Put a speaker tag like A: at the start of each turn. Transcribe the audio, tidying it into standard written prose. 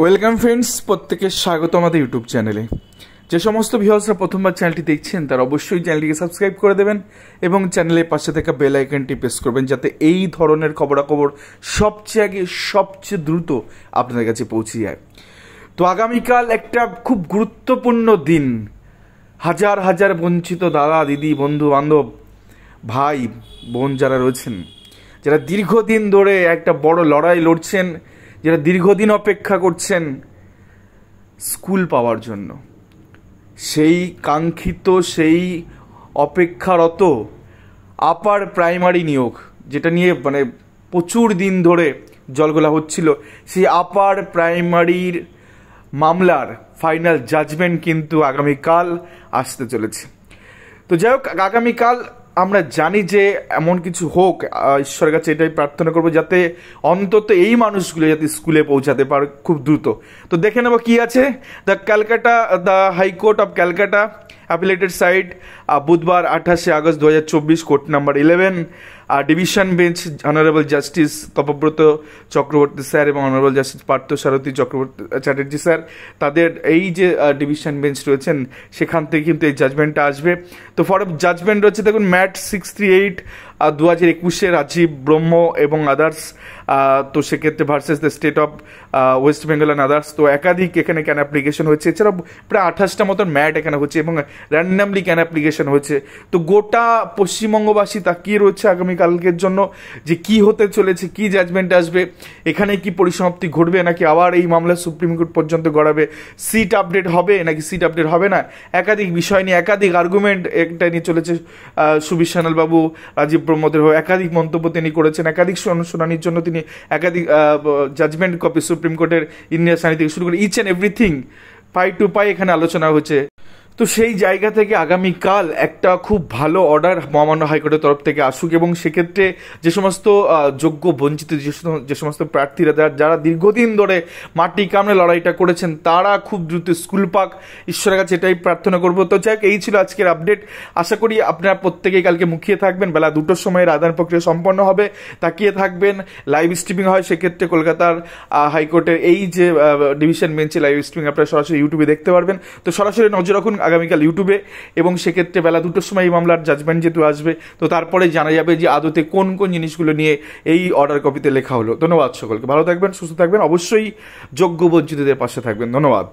A: Welcome friends, প্রত্যেকের স্বাগত আমাদের ইউটিউব চ্যানেলে। যে সমস্ত ভিউয়ার্সরা প্রথমবার চ্যানেলটি দেখছেন তারা অবশ্যই চ্যানেলটিকে সাবস্ক্রাইব করে দেবেন এবং চ্যানেলের পাশে থাকা বেল আইকনটি প্রেস করবেন যাতে এই ধরনের খবরাখবর সবচেয়ে আগে সবচেয়ে দ্রুত আপনাদের কাছে পৌঁছে যায়। তো আগামীকাল একটা খুব গুরুত্বপূর্ণ দিন। হাজার হাজার বঞ্চিত দাদা দিদি বন্ধু বান্ধব ভাই বোন যারা রয়েছেন, যারা দীর্ঘদিন ধরে একটা বড় লড়াই লড়ছেন, যারা দীর্ঘদিন অপেক্ষা করছেন স্কুল পাওয়ার জন্য, সেই কাঙ্ক্ষিত সেই অপেক্ষারত আপার প্রাইমারি নিয়োগ, যেটা নিয়ে প্রচুর দিন ধরে জলগোলা হচ্ছিল, সেই আপার প্রাইমারির মামলার ফাইনাল জাজমেন্ট কিন্তু আগামীকাল আসতে চলেছে। তো যাই হোক, আগামীকাল আমরা জানি যে এমন কিছু হোক, ঈশ্বরের কাছে এটাই প্রার্থনা করবো যাতে অন্তত এই মানুষগুলো যাতে স্কুলে পৌঁছাতে পারে খুব দ্রুত। তো দেখে নেবো কি আছে। The high court of Calcutta অ্যাপিলেটেড side বুধবার 28 August 2024, court number 11, division bench honourable justice Tapabrata Chakraborty sir এবং অনারেবল জাস্টিস পার্থ সারথী চ্যাটার্জি স্যার, তাদের এই যে ডিভিশন বেঞ্চ রয়েছেন সেখান থেকে কিন্তু এই জাজমেন্টটা আসবে। তো ফর জাজমেন্ট রয়েছে দেখুন ম্যাট 638 2021 রাজীব ব্রহ্ম এবং আদার্স। তো সেক্ষেত্রে versus the state of West Bengal and others. তো একাধিক এখানে ক্যান অ্যাপ্লিকেশন হয়েছে, এছাড়াও প্রায় 28টা মতন ম্যাট এখানে হচ্ছে এবং র্যান্ডামলি ক্যান অ্যাপ্লিকেশন হয়েছে। তো গোটা পশ্চিমবঙ্গবাসী তাকিয়ে রয়েছে আগামীকালকের জন্য যে কি হতে চলেছে, কি জাজমেন্ট আসবে, এখানে কি পরিসমাপ্তি ঘটবে নাকি আবার এই মামলা সুপ্রিম কোর্ট পর্যন্ত গড়াবে, সিট আপডেট হবে নাকি সিট আপডেট হবে না, একাধিক বিষয় নিয়ে একাধিক আর্গুমেন্ট এটা নিয়ে চলেছে। সুবীর সান্যাল বাবু রাজীব ব্রহ্মদের একাধিক মন্তব্য তিনি করেছেন, একাধিক শুনানির জন্য তিনি একাধিক জাজমেন্ট কপি সুপ্রিম কোর্টের ইন্ডিয়া সানি থেকে শুরু করে each and everything pie to pie এখানে আলোচনা হচ্ছে। তো সেই জায়গা থেকে আগামীকাল একটা খুব ভালো অর্ডার মহামান্য হাইকোর্টের তরফ থেকে আসুক এবং সেক্ষেত্রে যে সমস্ত যোগ্য বঞ্চিত যে সমস্ত প্রার্থীরা যারা দীর্ঘদিন ধরে মাটি কামড়ে লড়াইটা করেছেন তারা খুব দ্রুত স্কুল পাক, ঈশ্বরের কাছে এটাই প্রার্থনা করবো। তো যাক, এই ছিল আজকের আপডেট। আশা করি আপনারা প্রত্যেকেই কালকে মুখিয়ে থাকবেন, বেলা 2টোর সময় আদান প্রক্রিয়া সম্পন্ন হবে, তাকিয়ে থাকবেন। লাইভ স্ট্রিমিং হয়, সেক্ষেত্রে কলকাতার হাইকোর্টের এই যে ডিভিশন বেঞ্চে লাইভ স্ট্রিমিং আপনারা সরাসরি ইউটিউবে দেখতে পারবেন। তো সরাসরি নজর রাখুন আগামীকাল ইউটিউবে এবং সেক্ষেত্রে বেলা 2টোর সময় এই মামলার জাজমেন্ট যেহেতু আসবে, তো তারপরে জানা যাবে যে আদতে কোন কোন জিনিসগুলো নিয়ে এই অর্ডার কপিতে লেখা হলো। ধন্যবাদ সকলকে, ভালো থাকবেন, সুস্থ থাকবেন, অবশ্যই যোগ্য বঞ্চিতদের পাশে থাকবেন। ধন্যবাদ।